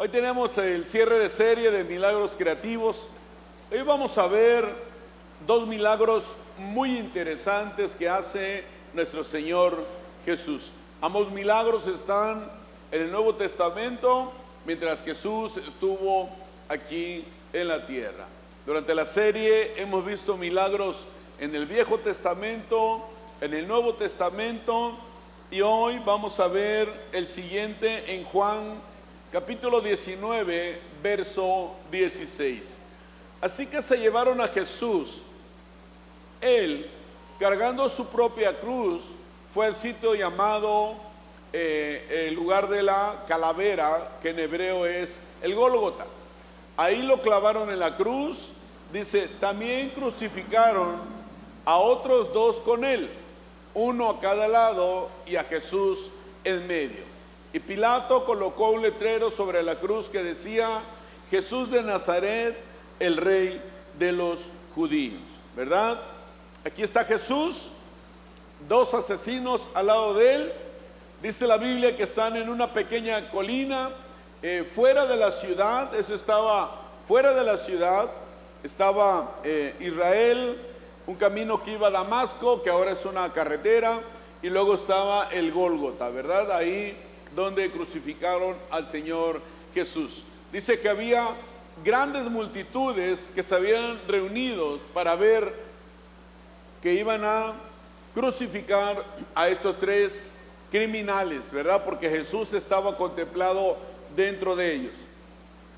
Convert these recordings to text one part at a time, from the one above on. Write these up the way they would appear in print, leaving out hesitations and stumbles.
Hoy tenemos el cierre de serie de milagros creativos. Hoy vamos a ver dos milagros muy interesantes que hace nuestro Señor Jesús. Ambos milagros están en el Nuevo Testamento mientras Jesús estuvo aquí en la tierra. Durante la serie hemos visto milagros en el Viejo Testamento, en el Nuevo Testamento, y hoy vamos a ver el siguiente en Juan capítulo 19, verso 16. Así que se llevaron a Jesús. Él, cargando su propia cruz, fue al sitio llamado el lugar de la calavera, que en hebreo es el Gólgota. Ahí lo clavaron en la cruz. Dice, también crucificaron a otros dos con él, uno a cada lado y a Jesús en medio. Y Pilato colocó un letrero sobre la cruz que decía, Jesús de Nazaret, el Rey de los judíos. ¿Verdad? Aquí está Jesús, dos asesinos al lado de él. Dice la Biblia que están en una pequeña colina fuera de la ciudad. Eso estaba fuera de la ciudad. Estaba Israel, un camino que iba a Damasco, que ahora es una carretera, y luego estaba el Gólgota, ¿verdad? Ahí donde crucificaron al Señor Jesús. Dice que había grandes multitudes que se habían reunido para ver que iban a crucificar a estos tres criminales, ¿verdad? Porque Jesús estaba contemplado dentro de ellos.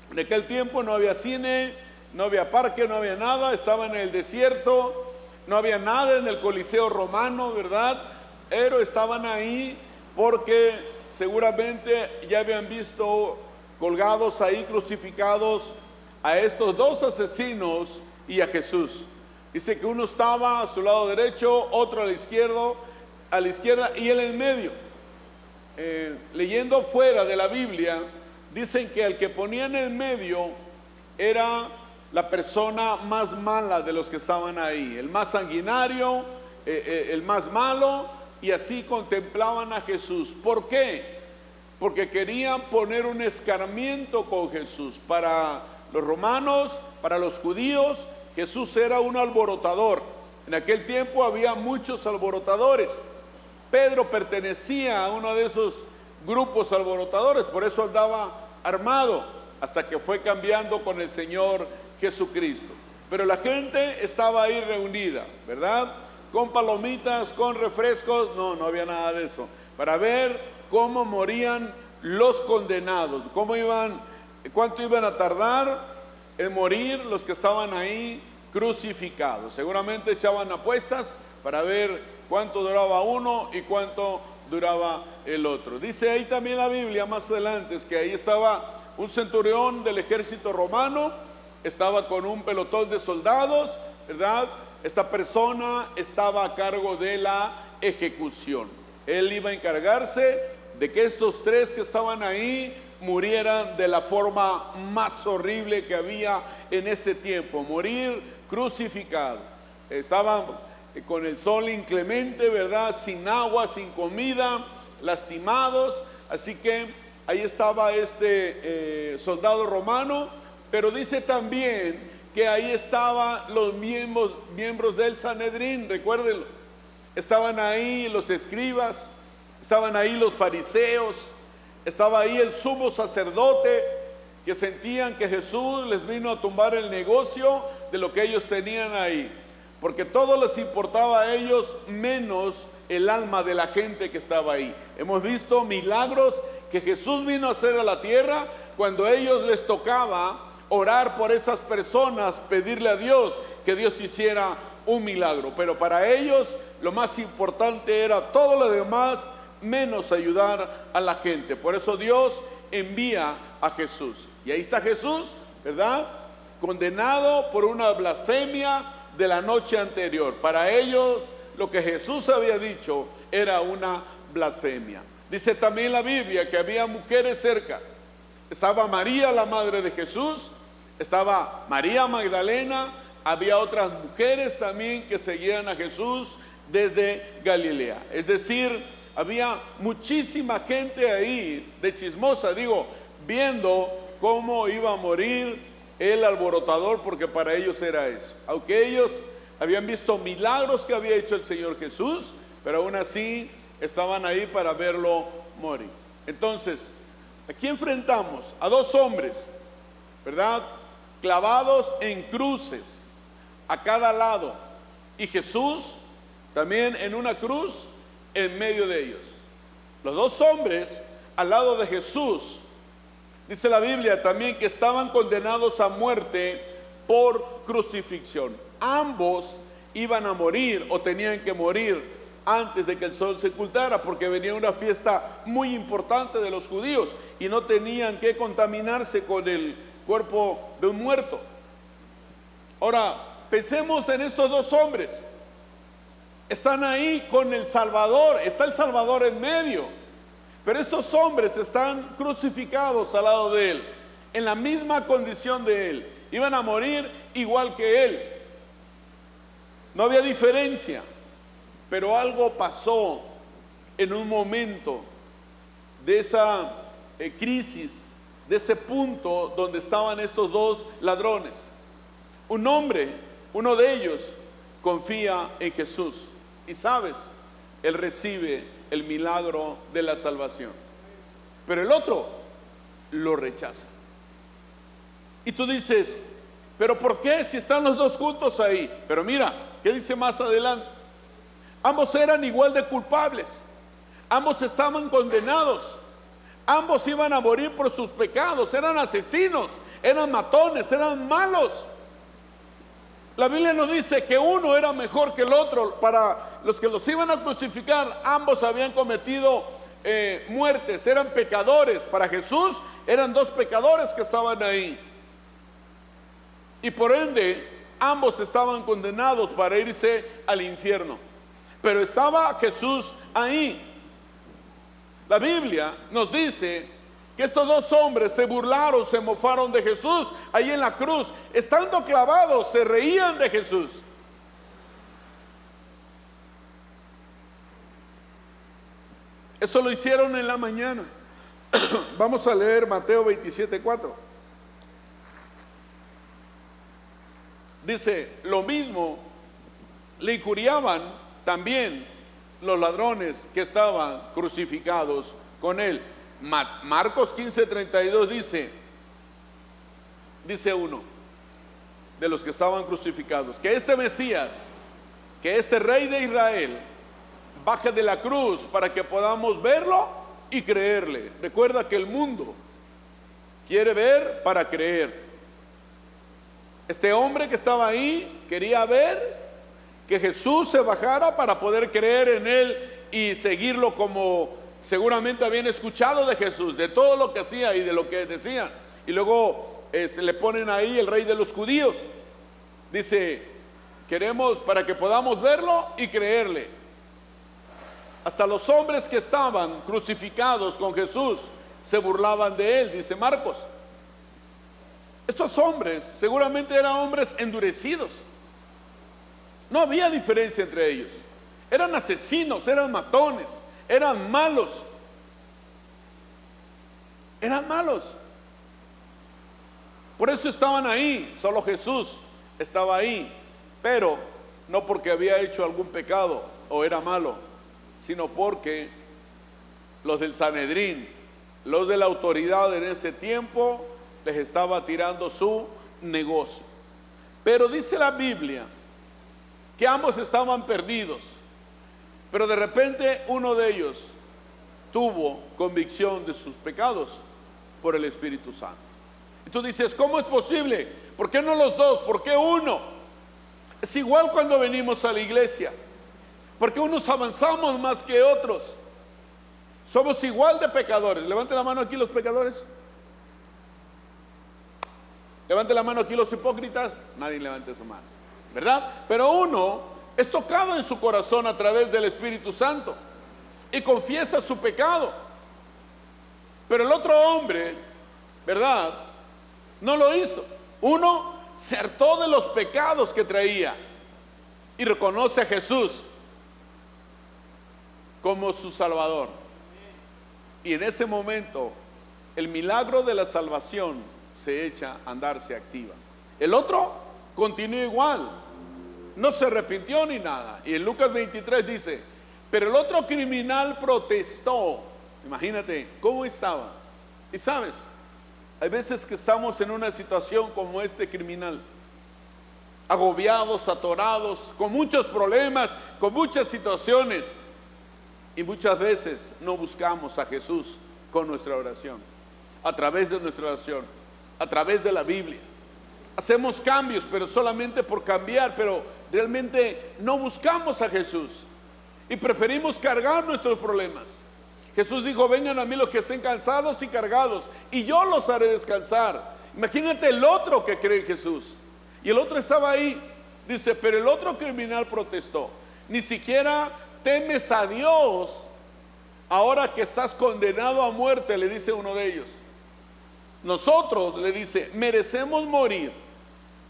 En aquel tiempo no había cine, no había parque, no había nada, estaban en el desierto, no había nada en el Coliseo romano, ¿verdad? Pero estaban ahí porque seguramente ya habían visto colgados ahí, crucificados, a estos dos asesinos y a Jesús. Dice que uno estaba a su lado derecho, otro a la izquierda y él en medio. Leyendo fuera de la Biblia, dicen que el que ponían en medio era la persona más mala de los que estaban ahí, el más sanguinario, el más malo, y así contemplaban a Jesús. ¿Por qué? Porque querían poner un escarmiento con Jesús. Para los romanos, para los judíos, Jesús era un alborotador. En aquel tiempo había muchos alborotadores. Pedro pertenecía a uno de esos grupos alborotadores, por eso andaba armado, hasta que fue cambiando con el Señor Jesucristo. Pero la gente estaba ahí reunida, ¿verdad? Con palomitas, con refrescos, no había nada de eso, para ver cómo morían los condenados, cuánto iban a tardar en morir los que estaban ahí crucificados. Seguramente echaban apuestas para ver cuánto duraba uno y cuánto duraba el otro. Dice ahí también la Biblia más adelante, es que ahí estaba un centurión del ejército romano, estaba con un pelotón de soldados, ¿verdad? Esta persona estaba a cargo de la ejecución. Él iba a encargarse de que estos tres que estaban ahí murieran de la forma más horrible que había en ese tiempo, morir crucificado. Estaban con el sol inclemente, ¿verdad? Sin agua, sin comida, lastimados. Así que ahí estaba este soldado romano, pero dice también que ahí estaban los miembros del Sanedrín, recuérdenlo. Estaban ahí los escribas, estaban ahí los fariseos, estaba ahí el sumo sacerdote, que sentían que Jesús les vino a tumbar el negocio de lo que ellos tenían ahí, porque todo les importaba a ellos menos el alma de la gente que estaba ahí. Hemos visto milagros que Jesús vino a hacer a la tierra cuando a ellos les tocaba orar por esas personas, pedirle a Dios que Dios hiciera un milagro. Pero para ellos lo más importante era todo lo demás menos ayudar a la gente. Por eso Dios envía a Jesús. Y ahí está Jesús, ¿verdad? Condenado por una blasfemia de la noche anterior. Para ellos lo que Jesús había dicho era una blasfemia. Dice también la Biblia que había mujeres cerca. Estaba María, la madre de Jesús, estaba María Magdalena, había otras mujeres también que seguían a Jesús desde Galilea. Es decir, había muchísima gente ahí de chismosa, viendo cómo iba a morir el alborotador, porque para ellos era eso. Aunque ellos habían visto milagros que había hecho el Señor Jesús, pero aún así estaban ahí para verlo morir. Entonces, aquí enfrentamos a dos hombres, ¿verdad?, clavados en cruces a cada lado, y Jesús también en una cruz en medio de ellos. Los dos hombres al lado de Jesús, dice la Biblia también que estaban condenados a muerte por crucifixión. Ambos iban a morir o tenían que morir antes de que el sol se ocultara, porque venía una fiesta muy importante de los judíos y no tenían que contaminarse con el cuerpo de un muerto. Ahora, pensemos en estos dos hombres. Están ahí con el Salvador, está el Salvador en medio, pero estos hombres están crucificados al lado de él, en la misma condición de él. Iban a morir igual que él. No había diferencia, pero algo pasó en un momento de esa crisis, de ese punto donde estaban estos dos ladrones. Un hombre, uno de ellos, confía en Jesús y sabes, él recibe el milagro de la salvación, pero el otro lo rechaza. Y tú dices, ¿pero por qué si están los dos juntos ahí? Pero mira, ¿qué dice más adelante? Ambos eran igual de culpables, ambos estaban condenados, ambos iban a morir por sus pecados, eran asesinos, eran matones, eran malos. La Biblia nos dice que uno era mejor que el otro. Para los que los iban a crucificar, ambos habían cometido muertes, eran pecadores. Para Jesús eran dos pecadores que estaban ahí, y por ende ambos estaban condenados para irse al infierno, pero estaba Jesús ahí. La Biblia nos dice que estos dos hombres se burlaron, se mofaron de Jesús ahí en la cruz. Estando clavados, se reían de Jesús. Eso lo hicieron en la mañana. Vamos a leer Mateo 27:4. Dice, lo mismo le injuriaban también los ladrones que estaban crucificados con él. Marcos 15:32 dice uno de los que estaban crucificados, que este Mesías, que este Rey de Israel, baje de la cruz para que podamos verlo y creerle. Recuerda que el mundo quiere ver para creer. Este hombre que estaba ahí quería ver que Jesús se bajara para poder creer en él y seguirlo, como seguramente habían escuchado de Jesús, de todo lo que hacía y de lo que decían. Y luego le ponen ahí el Rey de los judíos. Dice, queremos para que podamos verlo y creerle. Hasta los hombres que estaban crucificados con Jesús se burlaban de él, dice Marcos. Estos hombres seguramente eran hombres endurecidos. No había diferencia entre ellos. Eran asesinos, eran matones, eran malos. Eran malos. Por eso estaban ahí. Solo Jesús estaba ahí. Pero no porque había hecho algún pecado o era malo, sino porque los del Sanedrín, los de la autoridad en ese tiempo, les estaba tirando su negocio. Pero dice la Biblia que ambos estaban perdidos, pero de repente uno de ellos tuvo convicción de sus pecados por el Espíritu Santo. Y tú dices, ¿cómo es posible? ¿Por qué no los dos? ¿Por qué uno? Es igual cuando venimos a la iglesia. ¿Por qué unos avanzamos más que otros? Somos igual de pecadores. Levante la mano aquí los pecadores. Levante la mano aquí los hipócritas. Nadie levante su mano, ¿verdad? Pero uno es tocado en su corazón a través del Espíritu Santo y confiesa su pecado. Pero el otro hombre, ¿verdad?, no lo hizo. Uno se hartó de los pecados que traía y reconoce a Jesús como su Salvador. Y en ese momento el milagro de la salvación se echa a andar, se activa. El otro continúa igual, no se arrepintió ni nada. Y en Lucas 23 dice, pero el otro criminal protestó. Imagínate cómo estaba. Y sabes, hay veces que estamos en una situación como este criminal, agobiados, atorados, con muchos problemas, con muchas situaciones, y muchas veces no buscamos a Jesús con nuestra oración, a través de nuestra oración, a través de la Biblia. Hacemos cambios, pero solamente por cambiar, pero realmente no buscamos a Jesús y preferimos cargar nuestros problemas. Jesús dijo, vengan a mí los que estén cansados y cargados, y yo los haré descansar. Imagínate el otro que cree en Jesús. Y el otro estaba ahí, dice, pero el otro criminal protestó, ni siquiera temes a Dios ahora que estás condenado a muerte, le dice uno de ellos. Nosotros, le dice, merecemos morir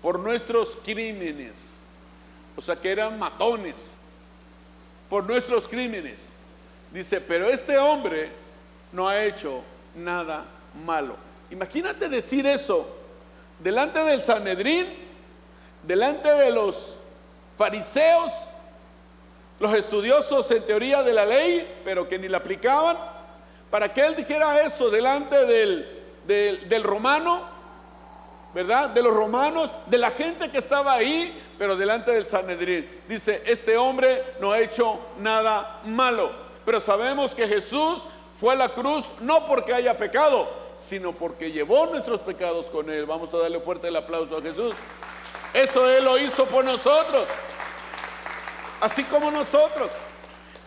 por nuestros crímenes. O sea que eran matones, por nuestros crímenes. Dice, pero este hombre no ha hecho nada malo. Imagínate decir eso delante del Sanedrín, delante de los fariseos, los estudiosos en teoría de la ley, pero que ni la aplicaban, para que él dijera eso delante del romano, ¿verdad? De los romanos, de la gente que estaba ahí, pero delante del Sanedrín. Dice, este hombre no ha hecho nada malo. Pero sabemos que Jesús fue a la cruz no porque haya pecado, sino porque llevó nuestros pecados con él. Vamos a darle fuerte el aplauso a Jesús. Eso él lo hizo por nosotros, así como nosotros.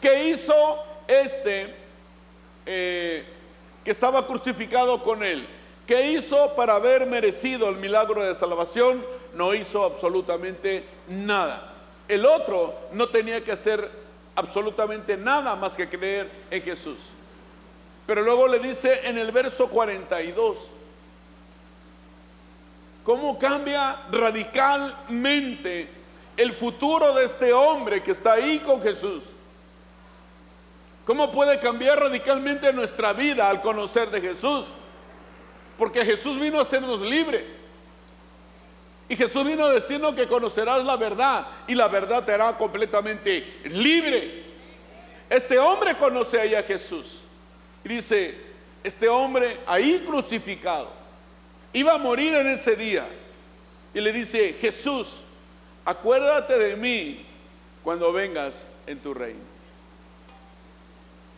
¿Qué hizo que estaba crucificado con él? ¿Qué hizo para haber merecido el milagro de salvación? No hizo absolutamente nada. El otro no tenía que hacer absolutamente nada más que creer en Jesús. Pero luego le dice en el verso 42, cómo cambia radicalmente el futuro de este hombre que está ahí con Jesús. Cómo puede cambiar radicalmente nuestra vida al conocer de Jesús. Porque Jesús vino a hacernos libres. Y Jesús vino a decirnos que conocerás la verdad, y la verdad te hará completamente libre. Este hombre conoce ahí a Jesús. Y dice, este hombre ahí crucificado, iba a morir en ese día. Y le dice, Jesús, acuérdate de mí cuando vengas en tu reino.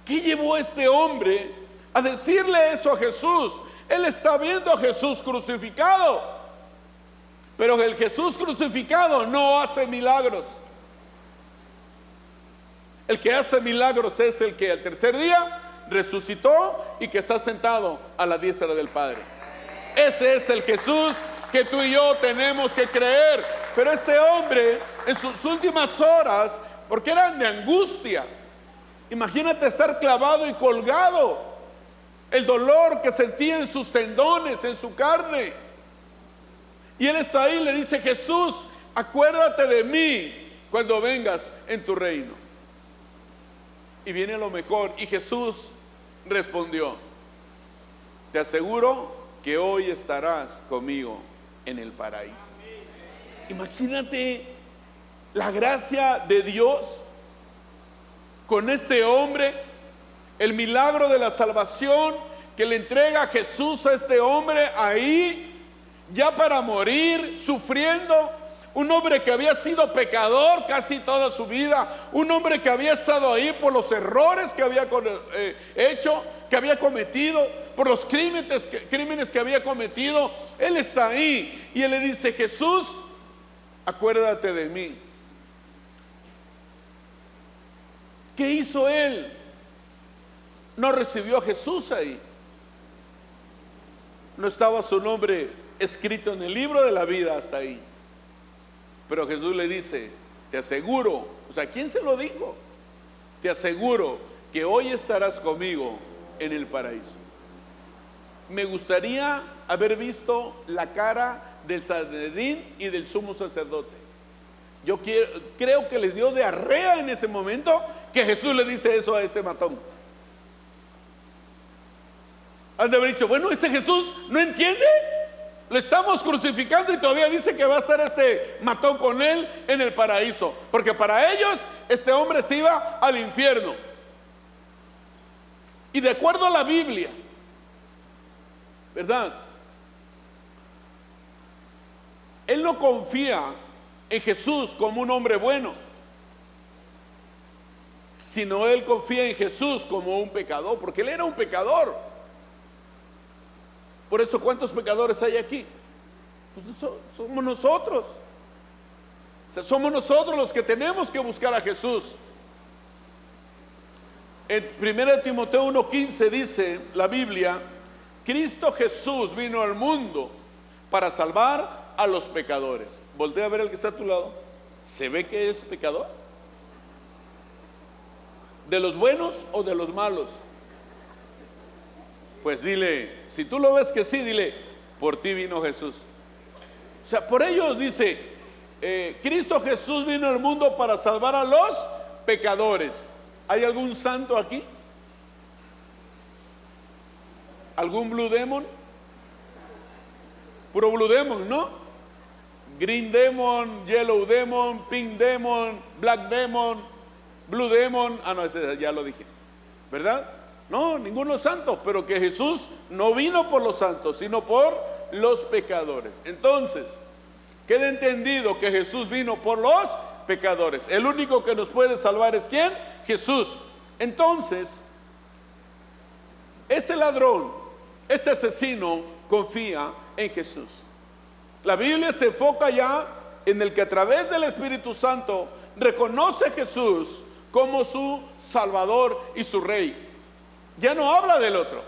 ¿Qué llevó a este hombre a decirle eso a Jesús? Él está viendo a Jesús crucificado. Pero el Jesús crucificado no hace milagros. El que hace milagros es el que al tercer día resucitó y que está sentado a la diestra del Padre. Ese es el Jesús que tú y yo tenemos que creer. Pero este hombre en sus últimas horas, porque eran de angustia, imagínate estar clavado y colgado, el dolor que sentía en sus tendones, en su carne. Y él está ahí y le dice, Jesús, acuérdate de mí cuando vengas en tu reino. Y viene lo mejor. Y Jesús respondió, te aseguro que hoy estarás conmigo en el paraíso. Imagínate la gracia de Dios con este hombre, el milagro de la salvación que le entrega Jesús a este hombre ahí, ya para morir, sufriendo. Un hombre que había sido pecador casi toda su vida, un hombre que había estado ahí por los errores que había hecho, que había cometido, por los crímenes que había cometido. Él está ahí y él le dice, Jesús, acuérdate de mí. ¿Qué hizo él? No recibió a Jesús ahí. No estaba su nombre escrito en el libro de la vida hasta ahí. Pero Jesús le dice, te aseguro, o sea, ¿quién se lo dijo? Te aseguro que hoy estarás conmigo en el paraíso. Me gustaría haber visto la cara del Sanedrín y del sumo sacerdote. Yo creo que les dio diarrea en ese momento que Jesús le dice eso a este matón. Han de haber dicho, bueno, este Jesús no entiende. Lo estamos crucificando y todavía dice que va a estar este matón con él en el paraíso. Porque para ellos este hombre se iba al infierno. Y de acuerdo a la Biblia, ¿verdad? Él no confía en Jesús como un hombre bueno, sino él confía en Jesús como un pecador, porque él era un pecador. Por eso, ¿cuántos pecadores hay aquí? Pues somos nosotros. O sea, somos nosotros los que tenemos que buscar a Jesús. En 1 Timoteo 1:15 dice la Biblia, Cristo Jesús vino al mundo para salvar a los pecadores. Voltea a ver al que está a tu lado. ¿Se ve que es pecador? ¿De los buenos o de los malos? Pues dile, si tú lo ves que sí, dile, por ti vino Jesús. O sea, por ellos dice, Cristo Jesús vino al mundo para salvar a los pecadores. ¿Hay algún santo aquí? ¿Algún Blue Demon? Puro Blue Demon, ¿no? Green Demon, Yellow Demon, Pink Demon, Black Demon, Blue Demon. Ah, no, ese ya lo dije, ¿verdad? No, ninguno santo, pero que Jesús no vino por los santos, sino por los pecadores. Entonces, queda entendido que Jesús vino por los pecadores. El único que nos puede salvar es ¿quién? Jesús. Entonces, este ladrón, este asesino confía en Jesús. La Biblia se enfoca ya en el que a través del Espíritu Santo reconoce a Jesús como su Salvador y su Rey. Ya no habla del otro.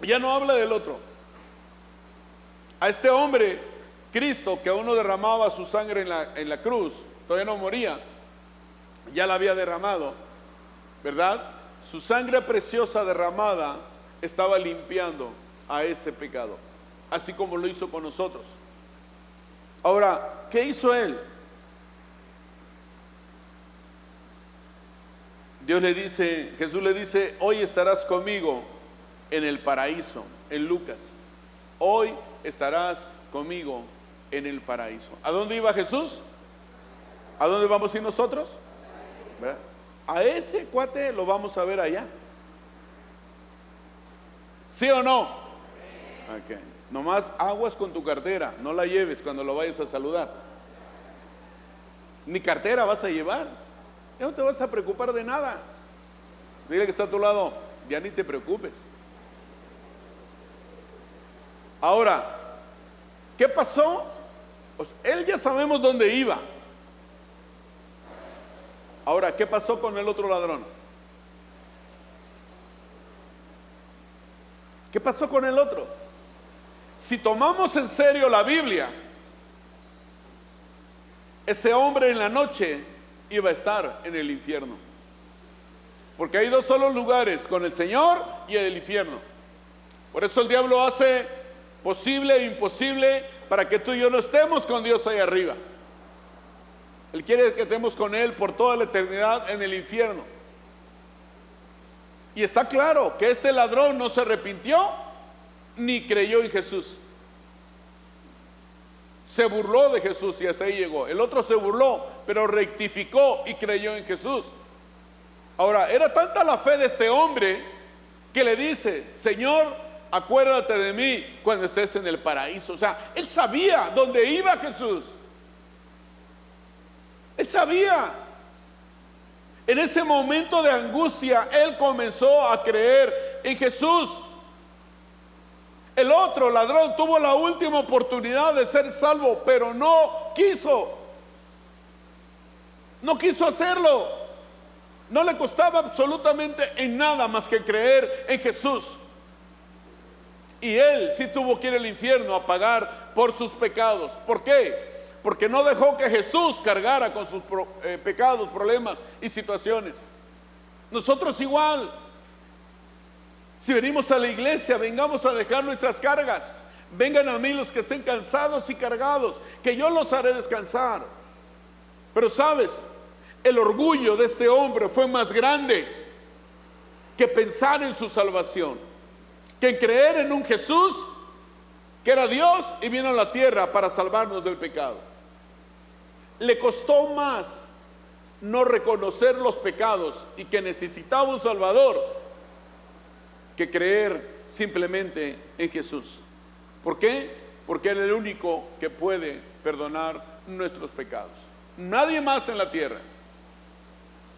Ya no habla del otro. A este hombre, Cristo, que aún no derramaba su sangre en la cruz, todavía no moría, ya la había derramado, ¿verdad? Su sangre preciosa derramada estaba limpiando a ese pecado, así como lo hizo con nosotros. Ahora, ¿qué hizo él? Jesús le dice, hoy estarás conmigo en el paraíso, en Lucas. Hoy estarás conmigo en el paraíso. ¿A dónde iba Jesús? ¿A dónde vamos a ir nosotros? ¿Verdad? A ese cuate lo vamos a ver allá. ¿Sí o no? Okay. Nomás aguas con tu cartera, no la lleves cuando lo vayas a saludar. Ni cartera vas a llevar. Ya no te vas a preocupar de nada. Dile que está a tu lado, ya ni te preocupes. Ahora, ¿qué pasó? Pues él ya sabemos dónde iba. Ahora, ¿qué pasó con el otro ladrón? ¿Qué pasó con el otro? Si tomamos en serio la Biblia, ese hombre en la noche iba a estar en el infierno. Porque hay dos solos lugares, con el Señor y el infierno. Por eso el diablo hace posible e imposible para que tú y yo no estemos con Dios ahí arriba. Él quiere que estemos con Él por toda la eternidad en el infierno. Y está claro que este ladrón no se arrepintió ni creyó en Jesús. Se burló de Jesús y hasta ahí llegó. El otro se burló, pero rectificó y creyó en Jesús. Ahora, era tanta la fe de este hombre que le dice, Señor, acuérdate de mí cuando estés en el paraíso. O sea, él sabía dónde iba Jesús. Él sabía. En ese momento de angustia, él comenzó a creer en Jesús. El otro ladrón tuvo la última oportunidad de ser salvo, pero no quiso. No quiso hacerlo. No le costaba absolutamente en nada más que creer en Jesús. Y él sí tuvo que ir al infierno a pagar por sus pecados. ¿Por qué? Porque no dejó que Jesús cargara con sus pecados, problemas y situaciones. Nosotros igual. Si venimos a la iglesia, vengamos a dejar nuestras cargas. Vengan a mí los que estén cansados y cargados, que yo los haré descansar. Pero sabes, el orgullo de este hombre fue más grande que pensar en su salvación, que en creer en un Jesús que era Dios y vino a la tierra para salvarnos del pecado. Le costó más no reconocer los pecados y que necesitaba un Salvador que creer simplemente en Jesús. ¿Por qué? Porque Él es el único que puede perdonar nuestros pecados. Nadie más en la tierra.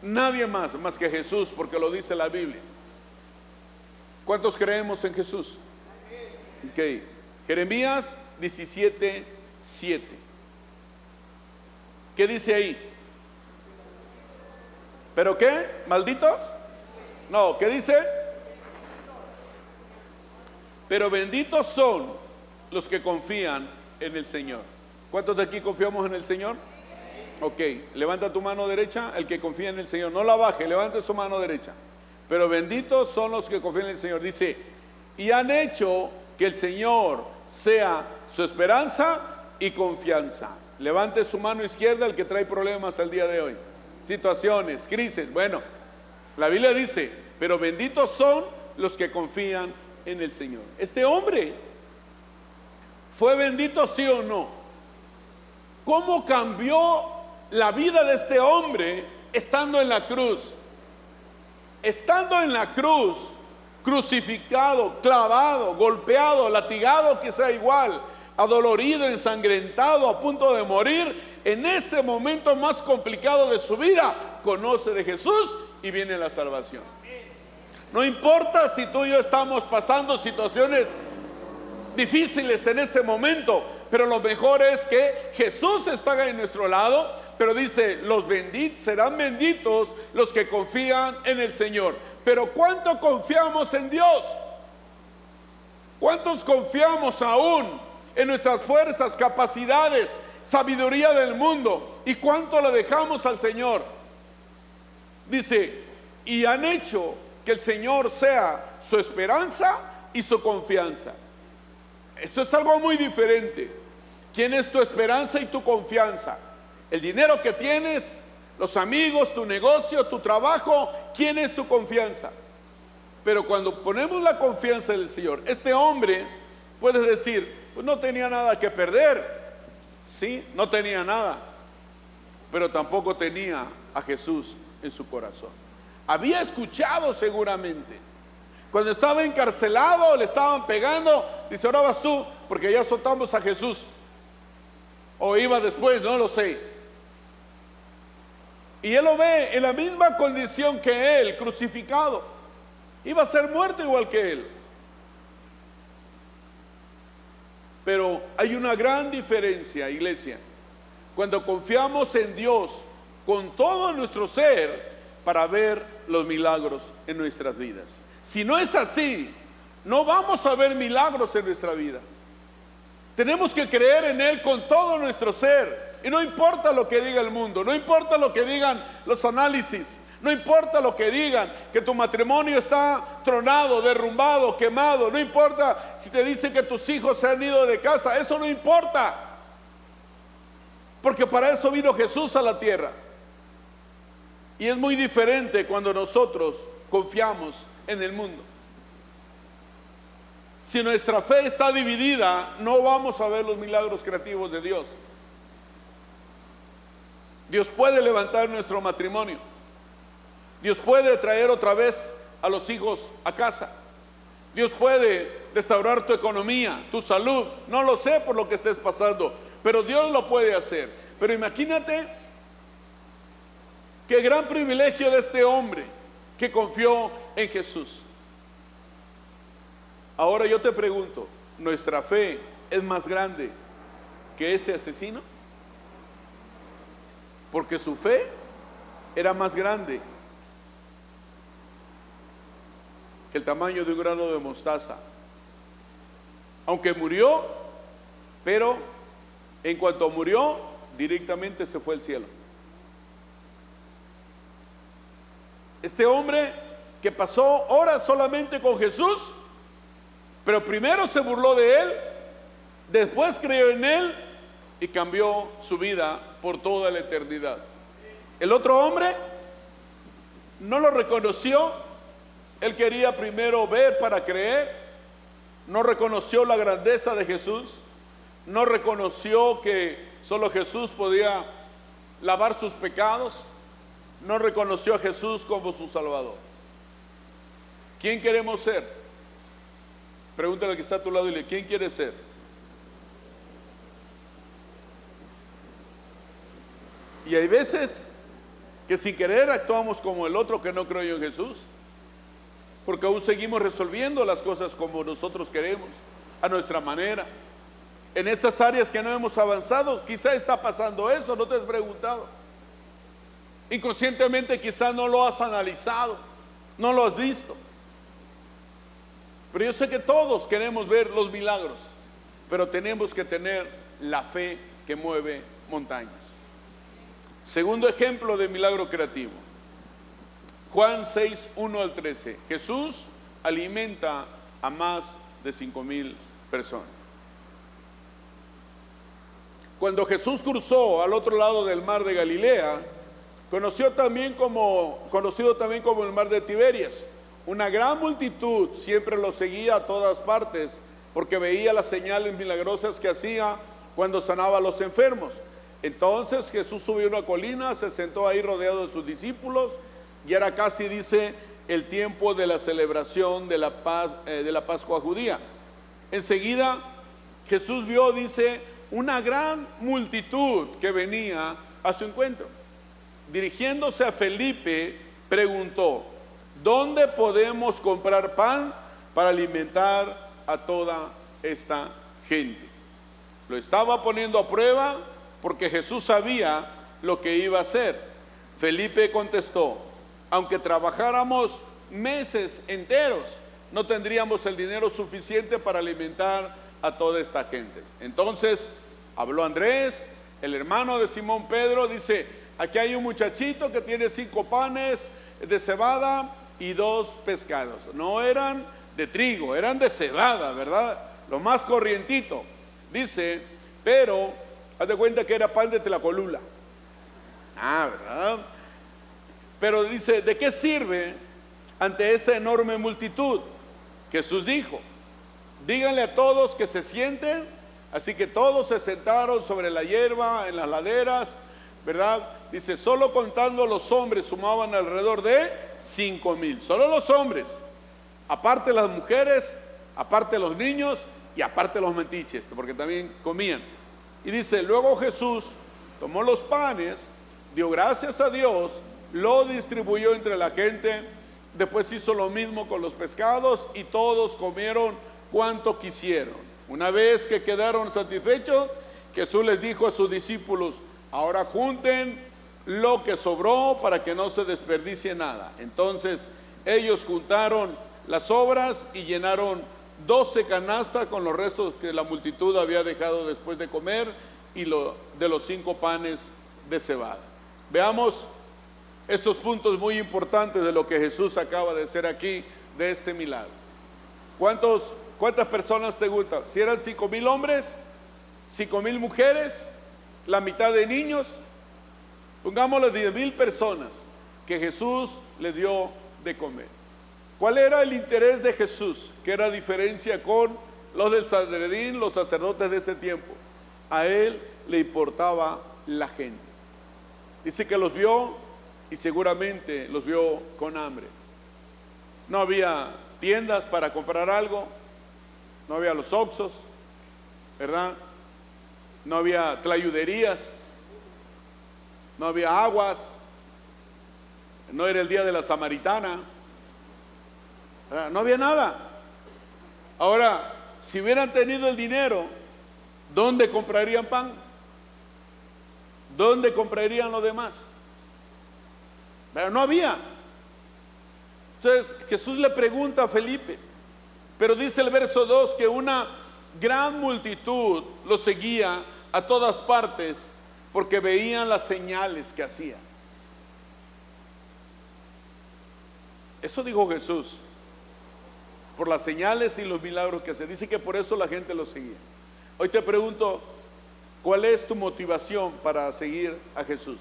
Nadie más que Jesús, porque lo dice la Biblia. ¿Cuántos creemos en Jesús? Ok. Jeremías 17:7. ¿Qué dice ahí? ¿Pero qué? ¿Malditos? No, ¿qué dice? Pero benditos son los que confían en el Señor. ¿Cuántos de aquí confiamos en el Señor? Ok, levanta tu mano derecha, el que confía en el Señor. No la baje, levante su mano derecha. Pero benditos son los que confían en el Señor. Dice, y han hecho que el Señor sea su esperanza y confianza. Levante su mano izquierda el que trae problemas al día de hoy. Situaciones, crisis. Bueno, la Biblia dice, pero benditos son los que confían en el Señor. Este hombre fue bendito, ¿sí o no? ¿Cómo cambió la vida de este hombre estando en la cruz? Estando en la cruz, crucificado, clavado, golpeado, latigado, quizá igual, adolorido, ensangrentado, a punto de morir, en ese momento más complicado de su vida, conoce de Jesús y viene la salvación. No importa si tú y yo estamos pasando situaciones difíciles en este momento, pero lo mejor es que Jesús está en nuestro lado, pero dice, los benditos serán benditos los que confían en el Señor. Pero ¿cuánto confiamos en Dios? ¿Cuántos confiamos aún en nuestras fuerzas, capacidades, sabiduría del mundo? ¿Y cuánto le dejamos al Señor? Dice, y han hecho que el Señor sea su esperanza y su confianza. Esto es algo muy diferente. ¿Quién es tu esperanza y tu confianza? El dinero que tienes, los amigos, tu negocio, tu trabajo. ¿Quién es tu confianza? Pero cuando ponemos la confianza en el Señor, este hombre puede decir, pues no tenía nada que perder. Sí, no tenía nada, pero tampoco tenía a Jesús en su corazón. Había escuchado seguramente. Cuando estaba encarcelado, le estaban pegando, dice, ahora vas tú, porque ya soltamos a Jesús. O iba después, no lo sé. Y él lo ve en la misma condición que él, crucificado. Iba a ser muerto igual que él. Pero hay una gran diferencia, iglesia, cuando confiamos en Dios con todo nuestro ser para ver los milagros en nuestras vidas. Si no es así, no vamos a ver milagros en nuestra vida. Tenemos que creer en Él con todo nuestro ser. Y no importa lo que diga el mundo, no importa lo que digan los análisis, no importa lo que digan, que tu matrimonio está tronado, derrumbado, quemado, no importa si te dicen que tus hijos se han ido de casa, eso no importa. Porque para eso vino Jesús a la tierra. Y es muy diferente cuando nosotros confiamos en el mundo. Si nuestra fe está dividida, no vamos a ver los milagros creativos de Dios. Dios puede levantar nuestro matrimonio. Dios puede traer otra vez a los hijos a casa. Dios puede restaurar tu economía, tu salud. No lo sé por lo que estés pasando, pero Dios lo puede hacer. Pero imagínate qué gran privilegio de este hombre que confió en Jesús. Ahora yo te pregunto, ¿nuestra fe es más grande que este asesino? Porque su fe era más grande que el tamaño de un grano de mostaza. Aunque murió, pero en cuanto murió, directamente se fue al cielo. Este hombre que pasó horas solamente con Jesús, pero primero se burló de él, después creyó en él y cambió su vida por toda la eternidad. El otro hombre no lo reconoció Él quería primero ver para creer. No reconoció la grandeza de Jesús. No reconoció que solo Jesús podía lavar sus pecados. No reconoció a Jesús como su Salvador. ¿Quién queremos ser? Pregúntale al que está a tu lado y dile, ¿quién quiere ser? Y hay veces que sin querer actuamos como el otro que no creyó en Jesús, porque aún seguimos resolviendo las cosas como nosotros queremos, a nuestra manera. En esas áreas que no hemos avanzado, quizá está pasando eso, no te has preguntado. Inconscientemente quizá no lo has analizado, no lo has visto. Pero yo sé que todos queremos ver los milagros, pero tenemos que tener la fe que mueve montañas. Segundo ejemplo de milagro creativo. Juan 6, 1 al 13. Jesús alimenta a más de 5,000 personas. Cuando Jesús cruzó al otro lado del mar de Galilea, conocido también como el mar de Tiberias, una gran multitud siempre lo seguía a todas partes, porque veía las señales milagrosas que hacía cuando sanaba a los enfermos. Entonces Jesús subió a una colina, se sentó ahí rodeado de sus discípulos, y era casi, dice, el tiempo de la celebración de la Pascua judía. Enseguida Jesús vio, dice, una gran multitud que venía a su encuentro. Dirigiéndose a Felipe, preguntó, ¿dónde podemos comprar pan para alimentar a toda esta gente? Lo estaba poniendo a prueba porque Jesús sabía lo que iba a hacer. Felipe contestó, aunque trabajáramos meses enteros, no tendríamos el dinero suficiente para alimentar a toda esta gente. Entonces habló Andrés, el hermano de Simón Pedro, dice, aquí hay un muchachito que tiene 5 panes de cebada y 2 pescados. No eran de trigo, eran de cebada, ¿verdad? Lo más corrientito. Dice, pero haz de cuenta que era pan de tlacolula. ¿Verdad? Pero dice, ¿de qué sirve ante esta enorme multitud? Jesús dijo, díganle a todos que se sienten. Así que todos se sentaron sobre la hierba, en las laderas, ¿verdad? Dice, solo contando los hombres sumaban alrededor de 5,000. Solo los hombres, aparte las mujeres, aparte los niños y aparte los metiches, porque también comían. Y dice, luego Jesús tomó los panes, dio gracias a Dios, lo distribuyó entre la gente, después hizo lo mismo con los pescados y todos comieron cuanto quisieron. Una vez que quedaron satisfechos, Jesús les dijo a sus discípulos, ahora junten lo que sobró para que no se desperdicie nada. Entonces ellos juntaron las sobras y llenaron 12 canastas con los restos que la multitud había dejado después de comer y de los 5 panes de cebada. Veamos estos puntos muy importantes de lo que Jesús acaba de hacer aquí, de este milagro. ¿Cuántas personas te gustan? Si eran 5,000 hombres, 5,000 mujeres, la mitad de niños, pongámosle 10,000 personas que Jesús le dio de comer. ¿Cuál era el interés de Jesús? ¿Qué era diferencia con los del Sanedrín, los sacerdotes de ese tiempo? A él le importaba la gente. Dice que los vio y seguramente los vio con hambre. No había tiendas para comprar algo, no había los Oxxos, ¿verdad? No había tlayuderías, no había aguas, no era el día de la Samaritana, ¿verdad? No había nada. Ahora, si hubieran tenido el dinero, ¿dónde comprarían pan? ¿Dónde comprarían lo demás? Pero no había. Entonces Jesús le pregunta a Felipe, pero dice el verso 2 que una gran multitud lo seguía a todas partes porque veían las señales que hacía. Eso dijo Jesús, por las señales y los milagros que hace. Dice que por eso la gente lo seguía. Hoy te pregunto, ¿cuál es tu motivación para seguir a Jesús?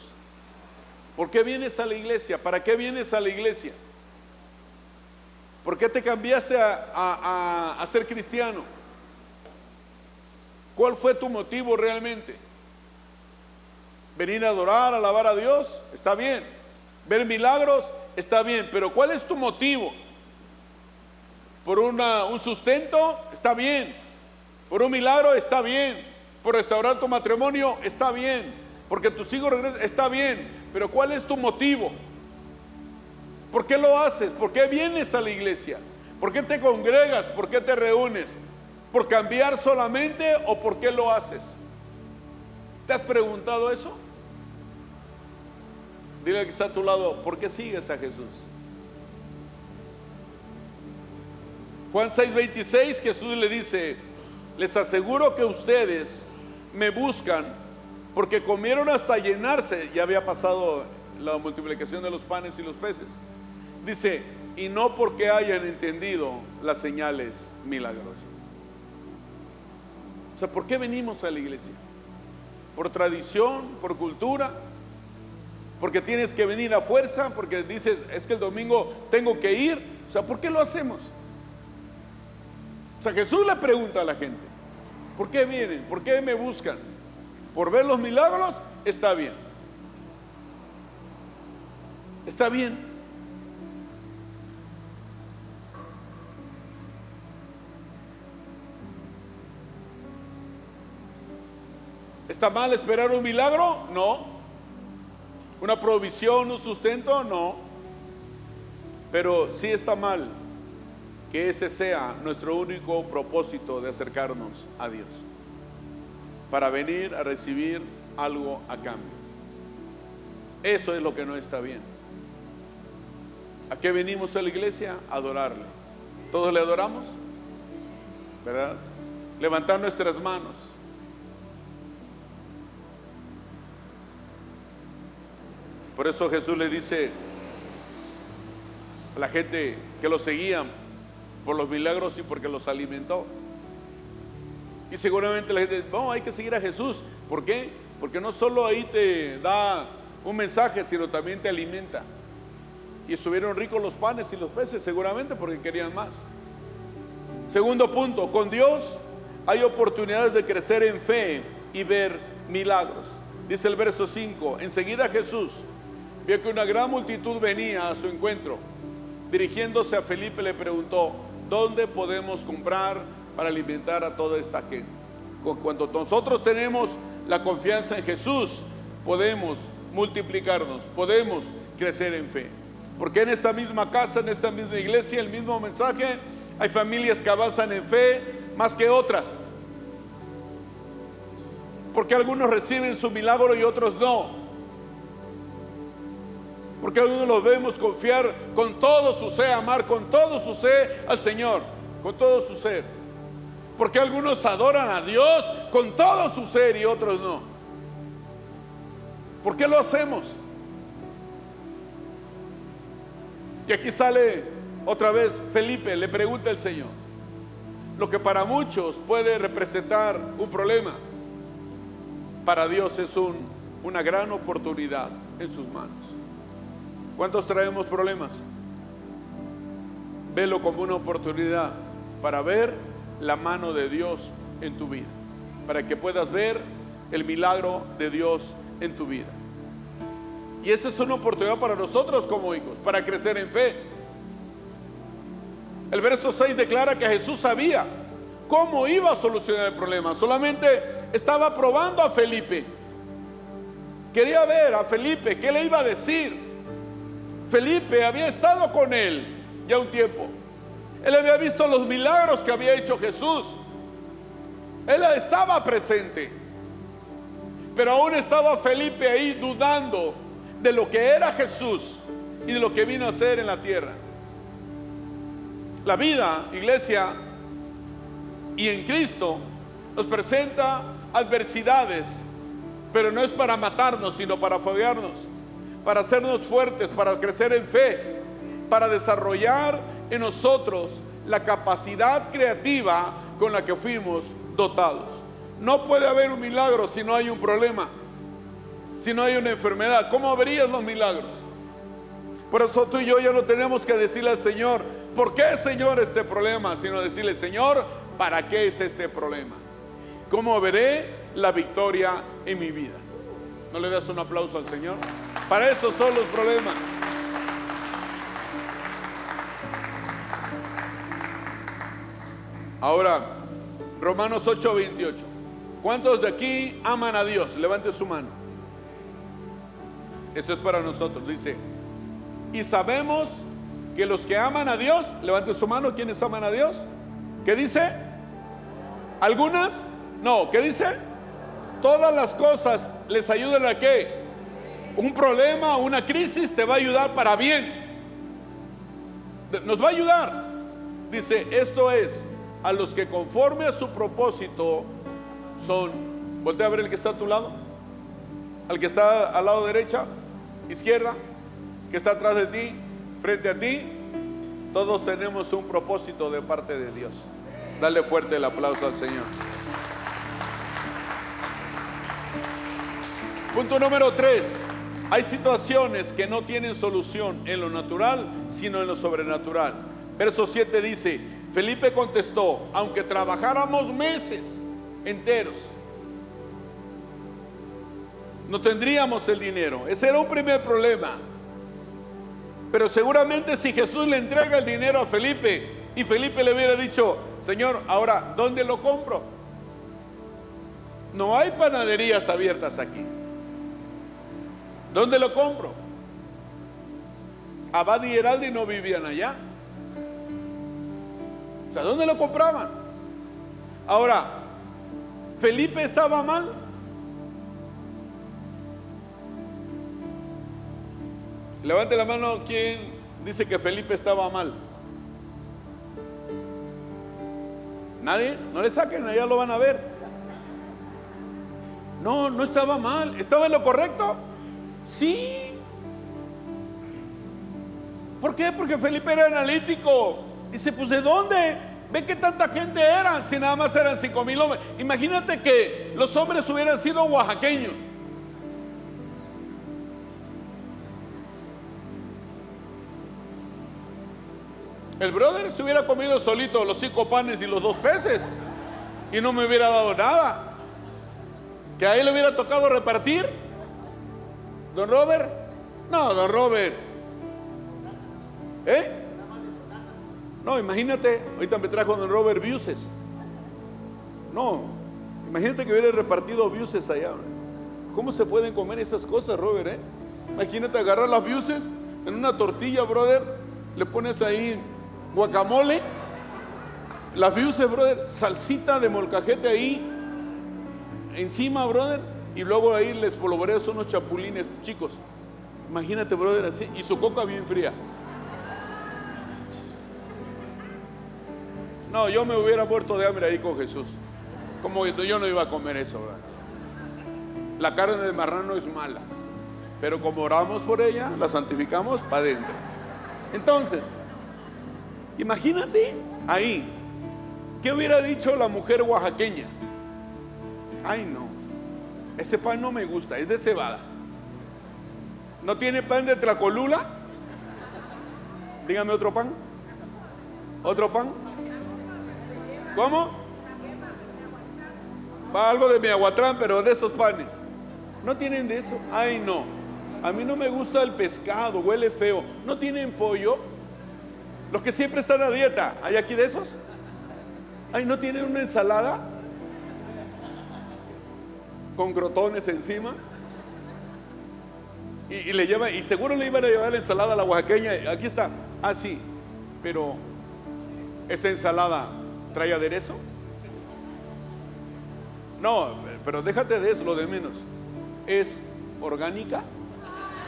¿Por qué vienes a la iglesia? ¿Para qué vienes a la iglesia? ¿Por qué te cambiaste a ser cristiano? ¿Cuál fue tu motivo realmente? Venir a adorar, a alabar a Dios, está bien. Ver milagros, está bien. Pero ¿cuál es tu motivo? ¿Por un sustento? Está bien. ¿Por un milagro? Está bien. ¿Por restaurar tu matrimonio? Está bien. ¿Porque tus hijos regresan? Está bien. Pero ¿cuál es tu motivo? ¿Por qué lo haces? ¿Por qué vienes a la iglesia? ¿Por qué te congregas? ¿Por qué te reúnes? ¿Por cambiar solamente o por qué lo haces? ¿Te has preguntado eso? Dile al que está a tu lado, ¿por qué sigues a Jesús? Juan 6:26, Jesús le dice, les aseguro que ustedes me buscan porque comieron hasta llenarse. Ya había pasado la multiplicación de los panes y los peces. Dice, y no porque hayan entendido las señales milagrosas. O sea, ¿por qué venimos a la iglesia? ¿Por tradición? ¿Por cultura? ¿Porque tienes que venir a fuerza? ¿Porque dices, es que el domingo tengo que ir? O sea, ¿por qué lo hacemos? O sea, Jesús le pregunta a la gente, ¿por qué vienen? ¿Por qué me buscan? ¿Por ver los milagros? Está bien. Está bien. ¿Está mal esperar un milagro? No. ¿Una provisión, un sustento? No. Pero sí está mal que ese sea nuestro único propósito de acercarnos a Dios, para venir a recibir algo a cambio. Eso es lo que no está bien. ¿A qué venimos a la iglesia? A adorarle. ¿Todos le adoramos? ¿Verdad? Levantar nuestras manos. Por eso Jesús le dice a la gente que lo seguían por los milagros y porque los alimentó. Y seguramente la gente dice, no, hay que seguir a Jesús. ¿Por qué? Porque no solo ahí te da un mensaje, sino también te alimenta. Y estuvieron ricos los panes y los peces, seguramente porque querían más. Segundo punto, con Dios hay oportunidades de crecer en fe y ver milagros. Dice el verso 5, enseguida Jesús vio que una gran multitud venía a su encuentro. Dirigiéndose a Felipe le preguntó, ¿dónde podemos comprar para alimentar a toda esta gente? Cuando nosotros tenemos la confianza en Jesús, podemos multiplicarnos, podemos crecer en fe. Porque en esta misma casa, en esta misma iglesia, el mismo mensaje, hay familias que avanzan en fe más que otras. Porque algunos reciben su milagro y otros no. Porque algunos los vemos confiar con todo su ser, amar con todo su ser al Señor, con todo su ser. Porque algunos adoran a Dios con todo su ser y otros no. ¿Por qué lo hacemos? Y aquí sale otra vez Felipe, le pregunta al Señor. Lo que para muchos puede representar un problema, para Dios es una gran oportunidad en sus manos. ¿Cuántos traemos problemas? Velo como una oportunidad para ver la mano de Dios en tu vida, para que puedas ver el milagro de Dios en tu vida. Y esa es una oportunidad para nosotros como hijos, para crecer en fe. El verso 6 declara que Jesús sabía cómo iba a solucionar el problema. Solamente estaba probando a Felipe. Quería ver a Felipe qué le iba a decir. Felipe había estado con él ya un tiempo. Él había visto los milagros que había hecho Jesús. Él estaba presente. Pero aún estaba Felipe ahí dudando de lo que era Jesús y de lo que vino a hacer en la tierra. La vida, iglesia, y en Cristo nos presenta adversidades, pero no es para matarnos, sino para foguearnos, para hacernos fuertes, para crecer en fe, para desarrollar en nosotros la capacidad creativa con la que fuimos dotados. No puede haber un milagro si no hay un problema, si no hay una enfermedad. ¿Cómo verías los milagros? Por eso tú y yo ya no tenemos que decirle al Señor, ¿por qué, Señor, este problema? Sino decirle, Señor, ¿para qué es este problema? ¿Cómo veré la victoria en mi vida? ¿No le das un aplauso al Señor? Para eso son los problemas. Ahora, Romanos 8:28. ¿Cuántos de aquí aman a Dios? Levante su mano. Esto es para nosotros. Dice, y sabemos que los que aman a Dios, levante su mano, ¿quiénes aman a Dios? ¿Qué dice? ¿Algunas? No, ¿qué dice? Todas las cosas les ayudan a ¿qué? Un problema, una crisis te va a ayudar para bien. Nos va a ayudar. Dice, esto es a los que conforme a su propósito son. Voltea a ver el que está a tu lado, al que está al lado derecha, izquierda, que está atrás de ti, frente a ti. Todos tenemos un propósito de parte de Dios. Dale fuerte el aplauso al Señor. Punto número 3. Hay situaciones que no tienen solución en lo natural, sino en lo sobrenatural. Verso 7 dice, Felipe contestó, aunque trabajáramos meses enteros, no tendríamos el dinero. Ese era un primer problema. Pero seguramente si Jesús le entrega el dinero a Felipe y Felipe le hubiera dicho, Señor, ahora, ¿dónde lo compro? No hay panaderías abiertas aquí. ¿Dónde lo compro? Abad y Heraldi no vivían allá. O sea, ¿dónde lo compraban? Ahora, ¿Felipe estaba mal? Levante la mano quien dice que Felipe estaba mal. ¿Nadie? No le saquen, allá lo van a ver. No, no estaba mal. ¿Estaba en lo correcto? Sí. ¿Por qué? Porque Felipe era analítico. Dice, pues ¿de dónde? Ve que tanta gente eran, si nada más eran 5,000 hombres. Imagínate que los hombres hubieran sido oaxaqueños. El brother se hubiera comido solito los 5 panes y los 2 peces y no me hubiera dado nada. Que a él le hubiera tocado repartir. ¿Don Robert? No, don Robert. No, imagínate, ahorita me trajo don Robert viuses. No, imagínate que hubiera repartido viuses allá. ¿Cómo se pueden comer esas cosas, Robert? Imagínate agarrar las viuses en una tortilla, brother. Le pones ahí guacamole, las viuses, brother, salsita de molcajete ahí encima, brother, y luego ahí les polvoreas unos chapulines chicos. Imagínate, brother, así, y su coca bien fría. No, yo me hubiera muerto de hambre ahí con Jesús. Como yo no iba a comer eso, brother. La carne de marrano es mala, pero como oramos por ella, la santificamos para adentro. Entonces, imagínate ahí, ¿qué hubiera dicho la mujer oaxaqueña? Ay, no, ese pan no me gusta, es de cebada. ¿No tiene pan de tlacolula? Dígame otro pan. ¿Otro pan? ¿Cómo? Va algo de Miahuatlán, pero de esos panes. ¿No tienen de eso? Ay, no, a mí no me gusta el pescado, huele feo. ¿No tienen pollo? Los que siempre están a dieta, ¿hay aquí de esos? Ay, ¿no tienen una ensalada? Con crotones encima. Y le lleva, y seguro le iban a llevar la ensalada a la oaxaqueña. Aquí está. Ah, sí, pero ¿esa ensalada trae aderezo? No, pero déjate de eso, lo de menos. ¿Es orgánica?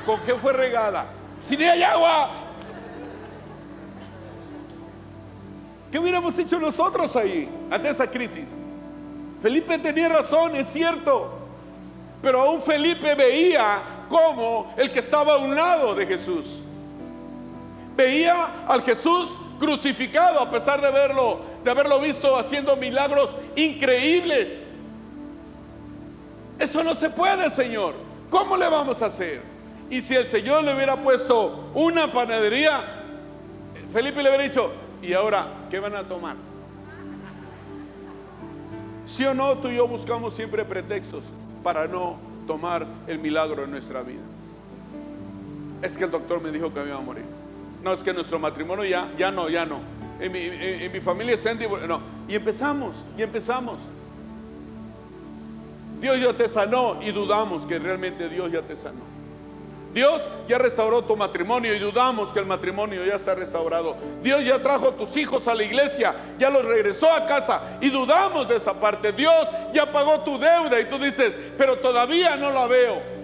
¿Con qué fue regada? ¡Si ni hay agua! ¿Qué hubiéramos hecho nosotros ahí ante esa crisis? Felipe tenía razón, es cierto, pero aún Felipe veía como el que estaba a un lado de Jesús. Veía al Jesús crucificado a pesar de haberlo visto haciendo milagros increíbles. Eso no se puede, Señor. ¿Cómo le vamos a hacer? Y si el Señor le hubiera puesto una panadería, Felipe le hubiera dicho, ¿y ahora qué van a tomar? ¿Sí o no? Tú y yo buscamos siempre pretextos para no tomar el milagro en nuestra vida. Es que el doctor me dijo que me iba a morir. No, es que nuestro matrimonio ya no. En mi familia se han divorciado. No. Y empezamos. Dios ya te sanó y dudamos que realmente Dios ya te sanó. Dios ya restauró tu matrimonio y dudamos que el matrimonio ya está restaurado. Dios ya trajo a tus hijos a la iglesia, ya los regresó a casa y dudamos de esa parte. Dios ya pagó tu deuda y tú dices, pero todavía no la veo.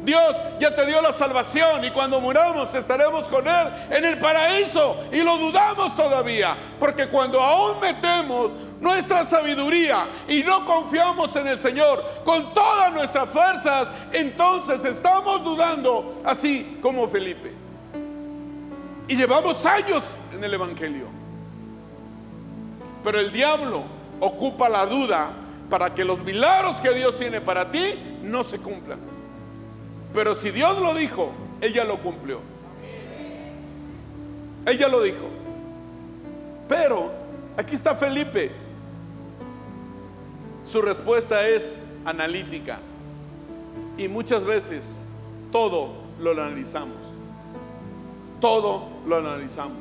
Dios ya te dio la salvación y cuando muramos estaremos con Él en el paraíso y lo dudamos todavía, porque cuando aún metemos nuestra sabiduría y no confiamos en el Señor con todas nuestras fuerzas, entonces estamos dudando, así como Felipe. Y llevamos años en el Evangelio, pero el diablo ocupa la duda para que los milagros que Dios tiene para ti no se cumplan. Pero si Dios lo dijo, Él ya lo cumplió. Él ya lo dijo. Pero aquí está Felipe. Su respuesta es analítica. Y muchas veces todo lo analizamos. Todo lo analizamos.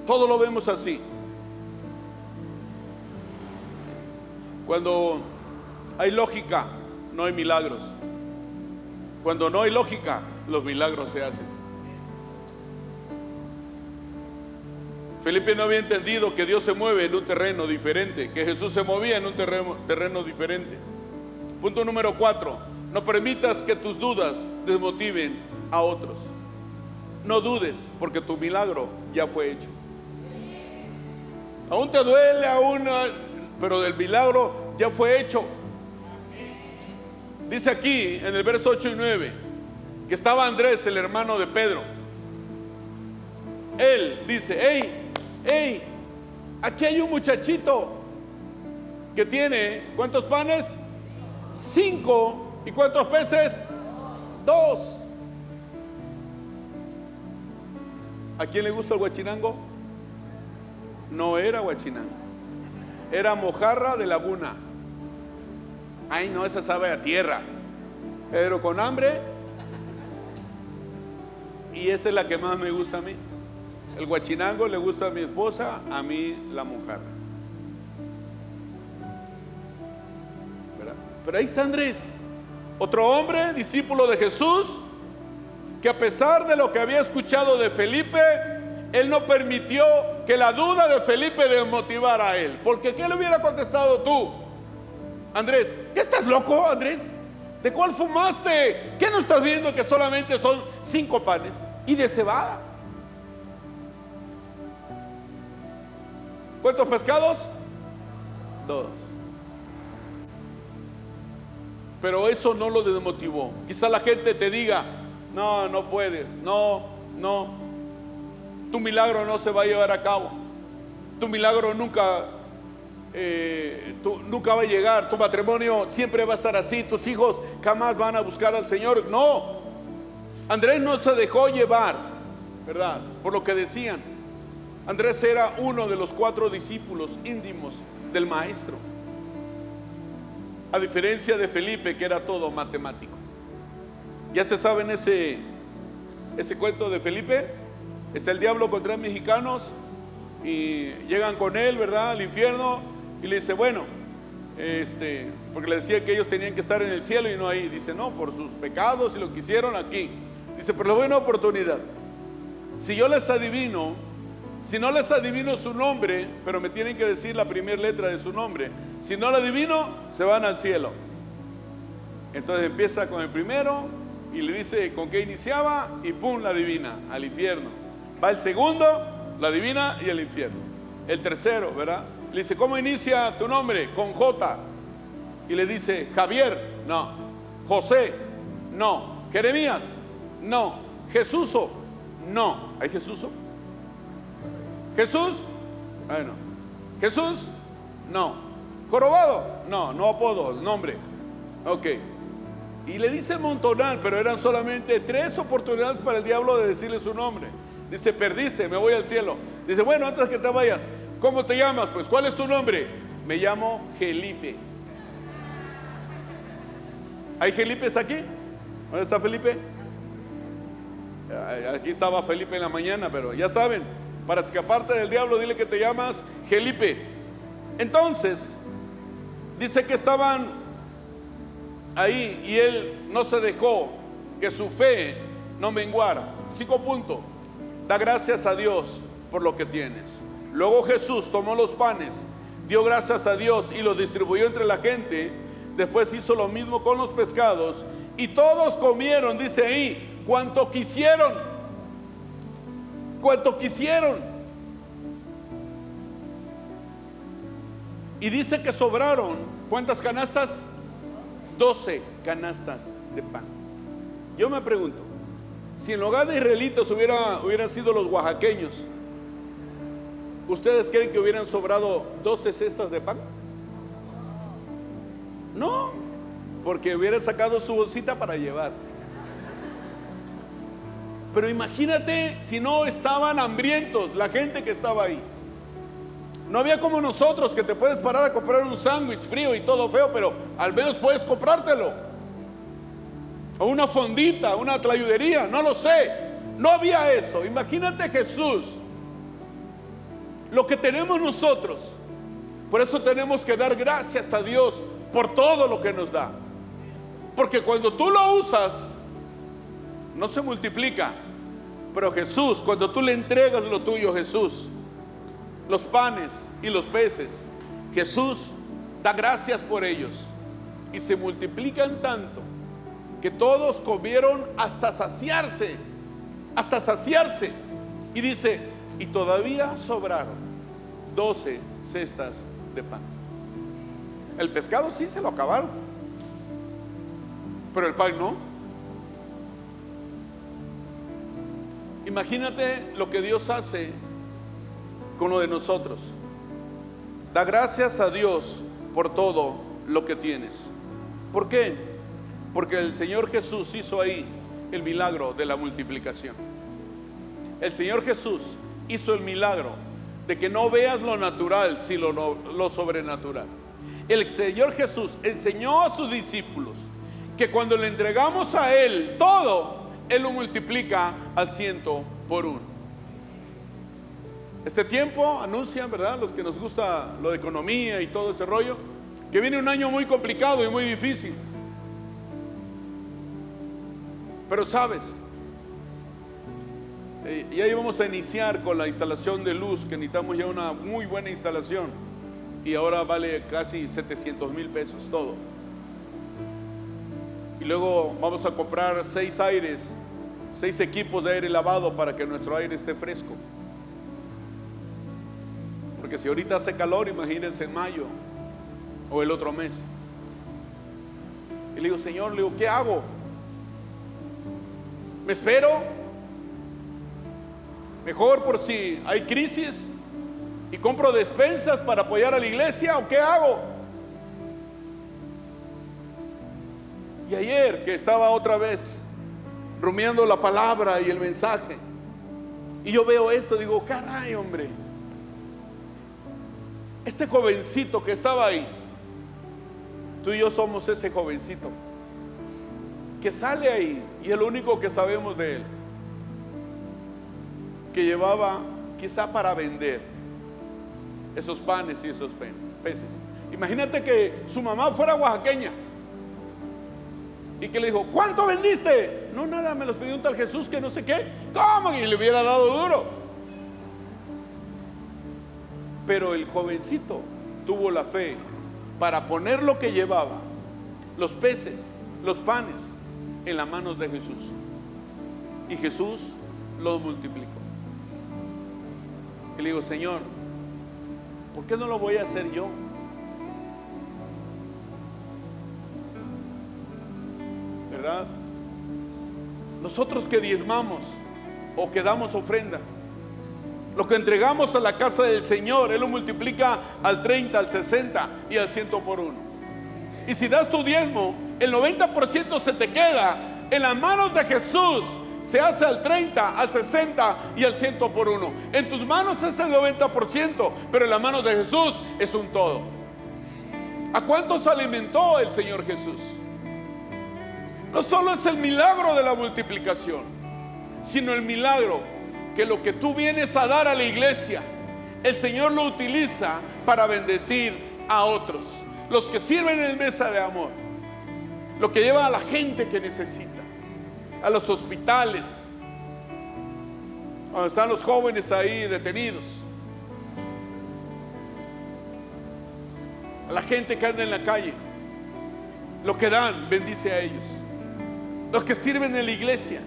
Todo lo vemos así. Cuando hay lógica, no hay milagros. Cuando no hay lógica, los milagros se hacen. Felipe no había entendido que Dios se mueve en un terreno diferente, que Jesús se movía en un terreno diferente. Punto número 4. No permitas que tus dudas desmotiven a otros. No dudes, porque tu milagro ya fue hecho. Aún te duele, pero del milagro ya fue hecho. Dice aquí en el verso 8 y 9 que estaba Andrés, el hermano de Pedro. Él dice, hey, aquí hay un muchachito que tiene, ¿cuántos panes? 5. ¿Y cuántos peces? 2. ¿A quién le gusta el guachinango? No era guachinango, era mojarra de laguna. Ay, no, esa sabe a tierra, pero con hambre. Y esa es la que más me gusta a mí. El guachinango le gusta a mi esposa, a mí la mojarra. ¿Verdad? Pero ahí está Andrés, otro hombre, discípulo de Jesús, que a pesar de lo que había escuchado de Felipe, él no permitió que la duda de Felipe desmotivara a él. Porque ¿qué le hubiera contestado tú? Andrés, ¿qué estás loco, Andrés? ¿De cuál fumaste? ¿Qué no estás viendo que solamente son 5 panes y de cebada? ¿Cuántos pescados? 2. Pero eso no lo desmotivó. Quizá la gente te diga, no puedes, no, tu milagro no se va a llevar a cabo, tu milagro nunca va a llegar, tu matrimonio siempre va a estar así, tus hijos jamás van a buscar al Señor. No, Andrés no se dejó llevar, ¿verdad?, por lo que decían. Andrés era uno de los 4 discípulos íntimos del maestro, a diferencia de Felipe, que era todo matemático. Ya se saben ese cuento de Felipe. Es el diablo con 3 mexicanos y llegan con él, ¿verdad?, al infierno, y le dice, bueno, porque le decía que ellos tenían que estar en el cielo y no ahí. Dice, no, por sus pecados y lo que hicieron aquí. Dice, pero les doy una oportunidad. Si yo les adivino, si no les adivino su nombre, pero me tienen que decir la primera letra de su nombre, si no la adivino, se van al cielo. Entonces empieza con el primero y le dice con qué iniciaba y pum, la adivina, al infierno. Va el segundo, la adivina y al infierno. El tercero, ¿verdad?, le dice, ¿cómo inicia tu nombre? Con J. Y le dice, Javier, no. José, no. Jeremías, no. Jesúso, no. ¿Hay Jesúso? Jesús, bueno. Jesús, no. Jorobado, no apodo, nombre. Ok. Y le dice el montonal, pero eran solamente 3 oportunidades para el diablo de decirle su nombre. Dice, perdiste, me voy al cielo. Dice, bueno, antes que te vayas, ¿cómo te llamas? Pues, ¿cuál es tu nombre? Me llamo Felipe. ¿Hay Felipes aquí? ¿Dónde está Felipe? Aquí estaba Felipe en la mañana, pero ya saben, para escaparte del diablo, dile que te llamas Felipe. Entonces, dice que estaban ahí y él no se dejó que su fe no menguara. 5 puntos. Da gracias a Dios por lo que tienes. Luego Jesús tomó los panes, dio gracias a Dios y los distribuyó entre la gente. Después hizo lo mismo con los pescados y todos comieron, dice ahí, cuanto quisieron. Cuanto quisieron. Y dice que sobraron, ¿cuántas canastas? 12 canastas de pan. Yo me pregunto, si en lugar de israelitas hubieran sido los oaxaqueños, ¿ustedes creen que hubieran sobrado 12 cestas de pan? No, porque hubieran sacado su bolsita para llevar. Pero imagínate si no estaban hambrientos la gente que estaba ahí. No había como nosotros que te puedes parar a comprar un sándwich frío y todo feo, pero al menos puedes comprártelo. O una fondita, una tlayudería, no lo sé. No había eso. Imagínate Jesús, lo que tenemos nosotros. Por eso tenemos que dar gracias a Dios por todo lo que nos da. Porque cuando tú lo usas, no se multiplica. Pero Jesús, cuando tú le entregas lo tuyo a Jesús, los panes y los peces, Jesús da gracias por ellos y se multiplican tanto que todos comieron hasta saciarse, y dice, y todavía sobraron 12 cestas de pan. El pescado sí se lo acabaron, pero el pan no. Imagínate lo que Dios hace con lo de nosotros. Da gracias a Dios por todo lo que tienes. ¿Por qué? Porque el Señor Jesús hizo ahí el milagro de la multiplicación. El Señor Jesús hizo el milagro de que no veas lo natural, sino lo sobrenatural. El Señor Jesús enseñó a sus discípulos que cuando le entregamos a Él todo, Él lo multiplica al 100 por 1. Este tiempo anuncian, ¿verdad?, los que nos gusta lo de economía y todo ese rollo, que viene un año muy complicado y muy difícil. Pero sabes, ya íbamos a iniciar con la instalación de luz, que necesitamos ya una muy buena instalación, y ahora vale casi 700,000 pesos todo. Y luego vamos a comprar 6 equipos de aire lavado para que nuestro aire esté fresco. Porque si ahorita hace calor, imagínense en mayo o el otro mes. Y le digo, Señor, ¿qué hago? ¿Me espero? Mejor por si hay crisis y compro despensas para apoyar a la iglesia, ¿o qué hago? Y ayer que estaba otra vez rumiando la palabra y el mensaje, y yo veo esto, digo, caray, hombre, este jovencito que estaba ahí, tú y yo somos ese jovencito que sale ahí, y es lo único que sabemos de él, que llevaba quizá para vender esos panes y esos peces. Imagínate que su mamá fuera oaxaqueña y que le dijo, ¿cuánto vendiste? No, nada, me los pidió un tal Jesús que no sé qué. ¿Cómo? Y le hubiera dado duro. Pero el jovencito tuvo la fe para poner lo que llevaba, los peces, los panes, en las manos de Jesús. Y Jesús los multiplicó. Y le digo, Señor, ¿por qué no lo voy a hacer yo? ¿Verdad? Nosotros que diezmamos o que damos ofrenda, lo que entregamos a la casa del Señor, Él lo multiplica al 30, al 60 y al 100 por 1. Y si das tu diezmo, el 90% se te queda. En las manos de Jesús se hace al 30, al 60 y al 100 por uno. En tus manos es el 90%, pero en las manos de Jesús es un todo. ¿A cuántos alimentó el Señor Jesús? No solo es el milagro de la multiplicación, sino el milagro que lo que tú vienes a dar a la iglesia, el Señor lo utiliza para bendecir a otros. Los que sirven en mesa de amor, lo que lleva a la gente que necesita, a los hospitales, donde están los jóvenes ahí detenidos, a la gente que anda en la calle, lo que dan, bendice a ellos. Los que sirven en la iglesia,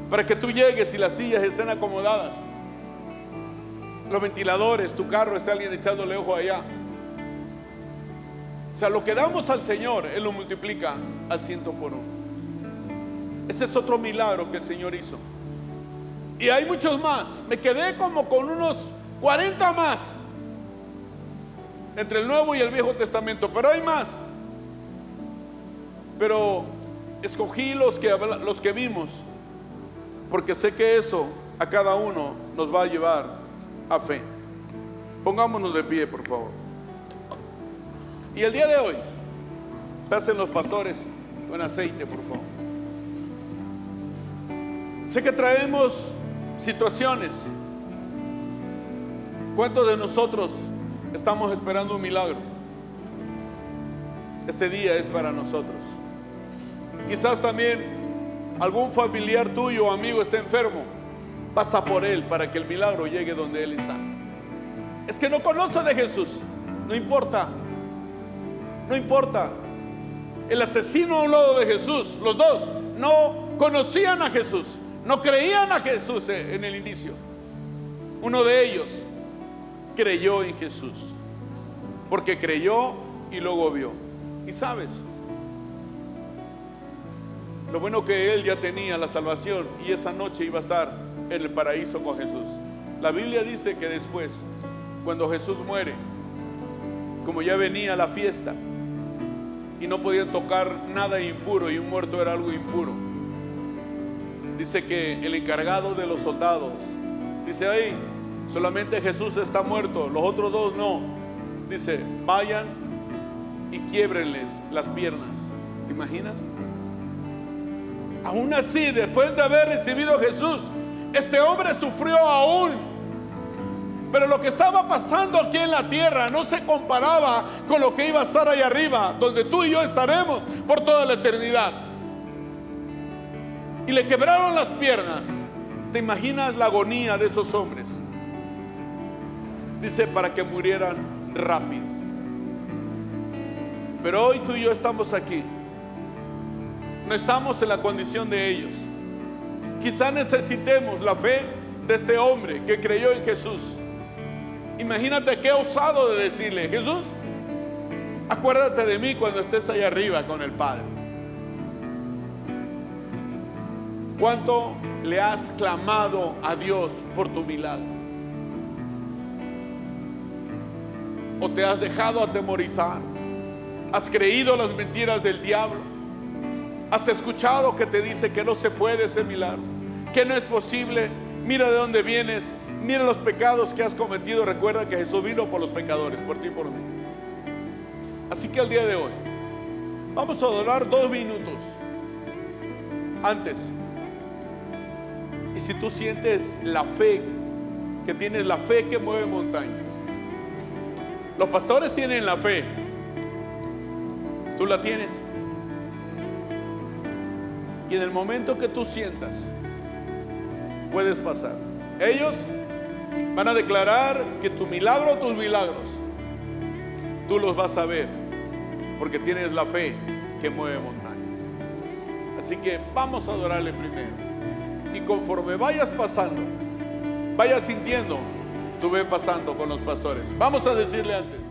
para que tú llegues y las sillas estén acomodadas, los ventiladores, tu carro está alguien echándole ojo allá. O sea, lo que damos al Señor, Él lo multiplica al 100 por uno. Ese es otro milagro que el Señor hizo. Y hay muchos más. Me quedé como con unos 40 más entre el Nuevo y el Viejo Testamento, pero hay más. Pero escogí los que vimos, porque sé que eso a cada uno nos va a llevar a fe. Pongámonos de pie, por favor. Y el día de hoy, pasen los pastores con aceite, por favor. Sé que traemos situaciones. ¿Cuántos de nosotros estamos esperando un milagro? Este día es para nosotros. Quizás también algún familiar tuyo o amigo esté enfermo. Pasa por él para que el milagro llegue donde él está. Es que no conoce de Jesús. No importa. No importa. El asesino a un lado de Jesús, los dos no conocían a Jesús, no creían a Jesús en el inicio. Uno de ellos creyó en Jesús, porque creyó y luego vio. Y sabes, lo bueno que él ya tenía la salvación y esa noche iba a estar en el paraíso con Jesús. La Biblia dice que después, cuando Jesús muere, como ya venía la fiesta y no podían tocar nada impuro y un muerto era algo impuro, dice que el encargado de los soldados dice: ahí solamente Jesús está muerto, los otros dos no. Dice: vayan y quiébrenles las piernas. ¿Te imaginas? Aún así, después de haber recibido a Jesús, este hombre sufrió aún. Pero lo que estaba pasando aquí en la tierra no se comparaba con lo que iba a estar allá arriba, donde tú y yo estaremos por toda la eternidad. Y le quebraron las piernas. ¿Te imaginas la agonía de esos hombres? Dice: para que murieran rápido. Pero hoy tú y yo estamos aquí. No estamos en la condición de ellos. Quizá necesitemos la fe de este hombre que creyó en Jesús. Imagínate qué osado de decirle: Jesús, acuérdate de mí cuando estés allá arriba con el Padre. ¿Cuánto le has clamado a Dios por tu milagro? ¿O te has dejado atemorizar? ¿Has creído las mentiras del diablo? ¿Has escuchado que te dice que no se puede ese milagro? Que no es posible. Mira de dónde vienes. Mira los pecados que has cometido. Recuerda que Jesús vino por los pecadores, por ti y por mí. Así que el día de hoy vamos a adorar 2 minutos antes. Y si tú sientes la fe, que tienes la fe que mueve montañas. Los pastores tienen la fe. ¿Tú la tienes? Y en el momento que tú sientas, puedes pasar. Ellos van a declarar que tu milagro, tus milagros, tú los vas a ver, porque tienes la fe que mueve montañas. Así que vamos a adorarle primero. Y conforme vayas pasando, vayas sintiendo, tú ve pasando con los pastores. Vamos a decirle antes: